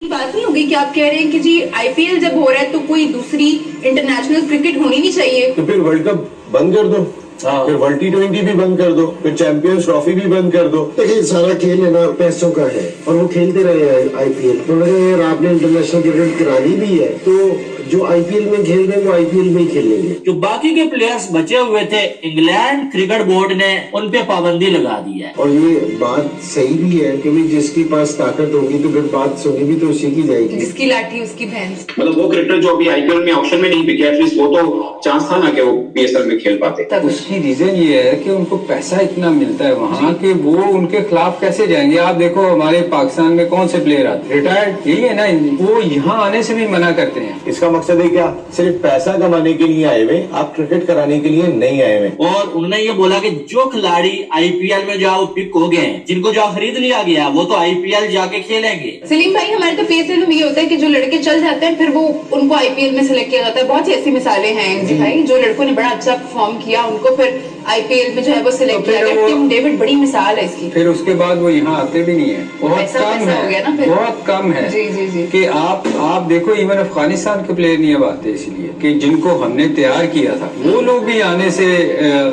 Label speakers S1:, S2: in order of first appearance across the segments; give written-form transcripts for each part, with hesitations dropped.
S1: बात नहीं होगी कि आप कह रहे हैं कि जी आईपीएल जब हो रहा है तो कोई दूसरी इंटरनेशनल क्रिकेट होनी नहीं चाहिए।
S2: तो फिर वर्ल्ड कप बंद कर दो, फिर वर्ल्ड T20 भी बंद कर दो, फिर चैंपियंस ट्रॉफी भी बंद कर दो।
S3: देखिए सारा खेल है ना पैसों का है और वो खेलते रहे हैं आईपीएल। तो अगर आपने इंटरनेशनल क्रिकेट करानी भी है तो जो आईपीएल में खेल रहे हैं वो आईपीएल में ही खेलेंगे।
S4: जो बाकी के प्लेयर्स बचे हुए थे, इंग्लैंड क्रिकेट बोर्ड ने उन पे पाबंदी लगा दी है।
S3: और ये बात सही भी है क्योंकि जिसके पास ताकत होगी तो फिर बात सुनी भी तो उसी की जाएगी।
S1: जिसकी लाठी उसकी भैंस।
S5: मतलब वो क्रिकेटर जो अभी आईपीएल में ऑप्शन में नहीं बिके, एटलीस्ट वो तो चांस था ना कि वो पीएसएल में खेल पाते।
S6: उसकी रीजन ये है कि उनको पैसा इतना मिलता है वहाँ कि वो उनके खिलाफ कैसे जाएंगे। आप देखो हमारे पाकिस्तान में कौन से प्लेयर आते रिटायर्ड, यही है ना, वो यहाँ आने से भी मना करते हैं।
S2: इसका मकसद है क्या? सिर्फ पैसा कमाने के लिए आए हुए, आप क्रिकेट कराने के लिए नहीं आए हुए।
S4: और उन्होंने ये बोला कि जो खिलाड़ी आईपीएल में जाओ पिक हो गए हैं, जिनको जो खरीद लिया गया वो तो आईपीएल जाके खेलेंगे।
S1: सलीम भाई, हमारे तो पीएसएल में ये होता है कि जो लड़के चल जाते हैं फिर वो उनको आईपीएल में सिलेक्ट किया जाता है। बहुत सी ऐसी मिसालें हैं जी भाई, जो लड़कों ने बड़ा अच्छा परफॉर्म किया उनको फिर आईपीएल में जो है वो सिलेक्ट किया गया। टिम डेविड बड़ी मिसाल है इसकी।
S6: फिर उसके बाद वो यहाँ आते भी नहीं है, बहुत कम
S1: हो गया ना
S6: है,
S1: फिर।
S6: बहुत कम है।
S1: जी जी जी।
S6: कि आप देखो इवन अफगानिस्तान के प्लेयर नहीं अब आते, इसलिए कि जिनको हमने तैयार किया था वो लोग भी आने से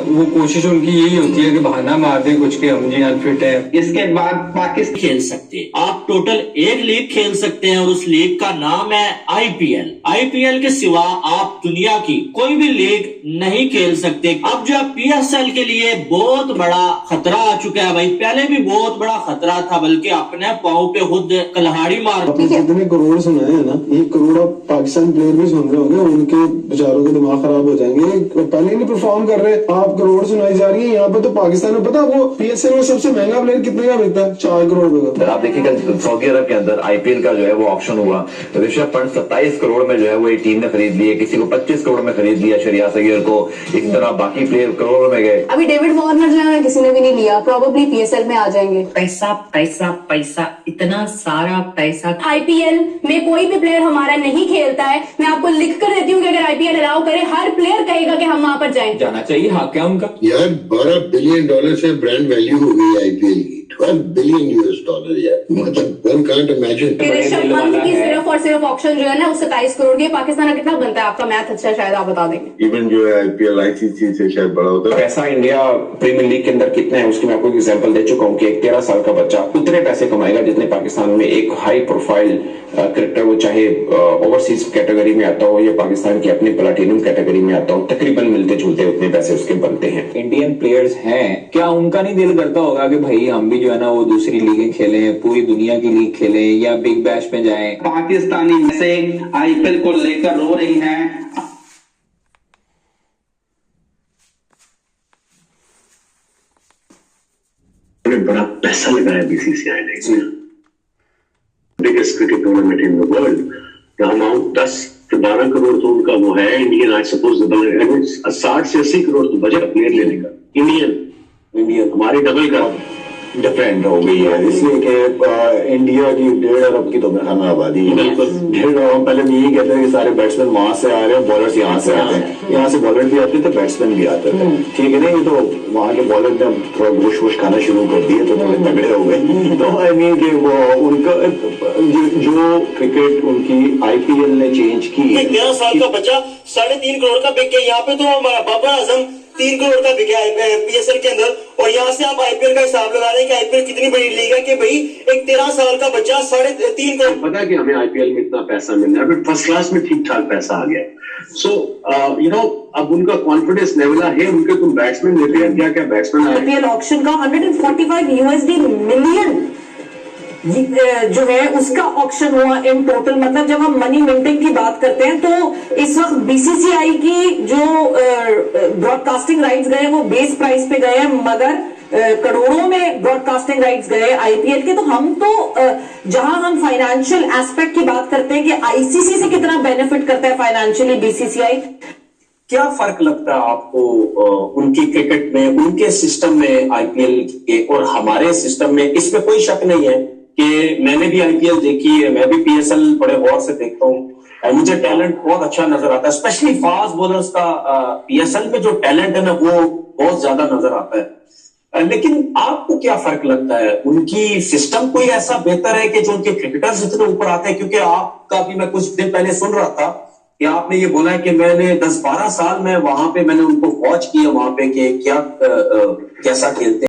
S6: वो कोशिश उनकी यही होती है कि बहाना मार दें कुछ के हम जी अनफिट है।
S4: इसके बाद पाकिस्तान खेल सकते हैं, आप टोटल एक लीग खेल सकते हैं और उस लीग का नाम है आईपीएल। आईपीएल के सिवा आप दुनिया की कोई भी लीग नहीं खेल सकते। अब जो पीएसएल के लिए बहुत बड़ा खतरा आ चुका है भाई, पहले भी बहुत बड़ा खतरा था, बल्कि अपने पाँव पे खुद कल्हाड़ी मार।
S3: जितने करोड़ सुनाए हैं ना, 1 करोड़ पाकिस्तान प्लेयर भी सुन रहे होंगे, उनके बेचारों के दिमाग खराब हो जाएंगे। पहले नहीं परफॉर्म कर रहे, आप करोड़ सुनाई जा रही है। यहाँ पे तो पाकिस्तान में पता वो पीएसएल में सबसे महंगा प्लेयर कितने का बिकता है? 4 करोड़ का।
S7: आप देखिएगा सऊदी अरब के अंदर आईपीएल का जो है वो ऑप्शन हुआ, तो ऋषभ पंत 27 करोड़ में जो है वो एक टीम ने खरीद लिया, किसी को 25 करोड़ में खरीद लिया, शरिया सगीर को, इस तरह बाकी प्लेयर करोड़ों में गए।
S8: अभी डेविड वार्नर जो है किसी ने भी नहीं लिया, प्रोबेबली पीएसएल में आ जाएंगे।
S9: पैसा पैसा पैसा, इतना सारा पैसा।
S8: आईपीएल में कोई भी प्लेयर हमारा नहीं खेलता है। मैं आपको लिख कर देती हूँ कि अगर आईपीएल अलाउ करे, हर प्लेयर कहेगा कि हम वहाँ पर जाएं।
S6: जाना चाहिए, हाँ क्या उनका
S3: यार $12 बिलियन से ब्रांड वैल्यू हो गई आईपीएल की। $12 बिलियन यार, मतलब one can't imagine.
S8: Rishabh Pant की सिर्फ और सिर्फ ऑप्शन जो है ना वो 27 करोड़ की। पाकिस्तान का कितना बनता है? आपका मैथ अच्छा है, शायद आप बता देंगे।
S2: इवन जो है आईपीएल आईसीसी से शायद बड़ा होता है।
S5: पैसा इंडिया प्रीमियर लीग के अंदर कितना है उसकी मैं आपको एग्जांपल दे चुका हूँ कि एक 13 साल का बच्चा उतने पैसे कमाएगा जितने पाकिस्तान में एक हाई प्रोफाइल क्रिकेटर, वो चाहे ओवरसीज कैटेगरी में आता हो या पाकिस्तान की अपनी प्लेटिनम कैटेगरी में आता हो, तकरीबन मिलते जुलते उतने पैसे उसके बनते हैं।
S6: इंडियन प्लेयर्स हैं, क्या उनका नहीं दिल करता होगा कि भाई हम भी जो है ना वो दूसरी लीगें खेलें, पूरी दुनिया की लीग खेलें या बिग बैश में जाएं?
S10: पाकिस्तानी से आईपीएल को लेकर रो रही हैं।
S7: बड़ा पैसा लगाया बीसीसीआई ने, biggest cricket tournament in the world. The amount 10 से 12 करोड़ तो उनका वो है इंडियन, आई सपोज 60 से 80 करोड़ तो बजट प्लेयर लेने का इंडियन हमारी डबल का
S2: डिफरेंट हो गई है, इसलिए कि इंडिया की 1.5 अरब की तो मेरे ख्याल में आबादी है। 1.5 अरब पहले भी यही कहते हैं कि सारे बैट्समैन वहां से आ रहे हैं, बॉलर्स यहाँ से आते हैं, यहाँ से बॉलर भी आते थे, बैट्समैन भी आते थे। ठीक है, नहीं तो वहाँ के बॉलर ने थोड़ा गोश वोश खाना शुरू कर दिए तो थोड़े तगड़े हो गए। तो आई मीन कि वो उनका जो क्रिकेट उनकी आईपीएल ने चेंज की।
S4: 13 साल का बच्चा 3.5 करोड़ का बिक गया। यहाँ पे तो हमारा बाबर आजम 3 करोड़ का बिका है पीएसएल के अंदर, और यहाँ से आप आईपीएल का हिसाब लगा रहे हैं कि आईपीएल कितनी बड़ी लीग है कि भाई एक 13 साल का बच्चा 3.5 करोड़।
S7: पता है कि हमें आईपीएल में इतना पैसा मिल रहा है, बट फर्स्ट क्लास में ठीक ठाक पैसा आ गया। सो अब उनका कॉन्फिडेंस लेवल है, उनके तुम बैट्समैन लेते हैं, क्या क्या बैट्समैन
S8: आईपीएल ऑक्शन का $145 मिलियन जो है उसका ऑक्शन हुआ इन टोटल। मतलब जब हम मनी मिंटिंग की बात करते हैं तो इस वक्त बीसीसीआई की जो ब्रॉडकास्टिंग राइट्स गए वो बेस प्राइस पे गए हैं, मगर करोड़ों में ब्रॉडकास्टिंग राइट्स गए आईपीएल के। तो हम तो जहां हम फाइनेंशियल एस्पेक्ट की बात करते हैं कि आईसीसी से कितना बेनिफिट करता है फाइनेंशियली बीसीसीआई,
S10: क्या फर्क लगता है आपको उनकी क्रिकेट में, उनके सिस्टम में आईपीएल के और हमारे सिस्टम में? इसमें कोई शक नहीं है कि मैंने भी आईपीएल देखी है, मैं भी पीएसएल बड़े गौर से देखता हूँ। मुझे टैलेंट बहुत अच्छा नजर आता है, स्पेशली फास्ट बॉलर्स का पीएसएल में जो टैलेंट है ना वो बहुत ज्यादा नजर आता है। लेकिन आपको क्या फर्क लगता है, उनकी सिस्टम कोई ऐसा बेहतर है कि जो उनके क्रिकेटर्स इतने ऊपर आते हैं? क्योंकि आपका भी मैं कुछ दिन पहले सुन रहा था कि आपने ये बोला है कि मैंने 10-12 साल में वहां पे मैंने उनको वॉच किया वहां पे कि क्या कैसा खेलते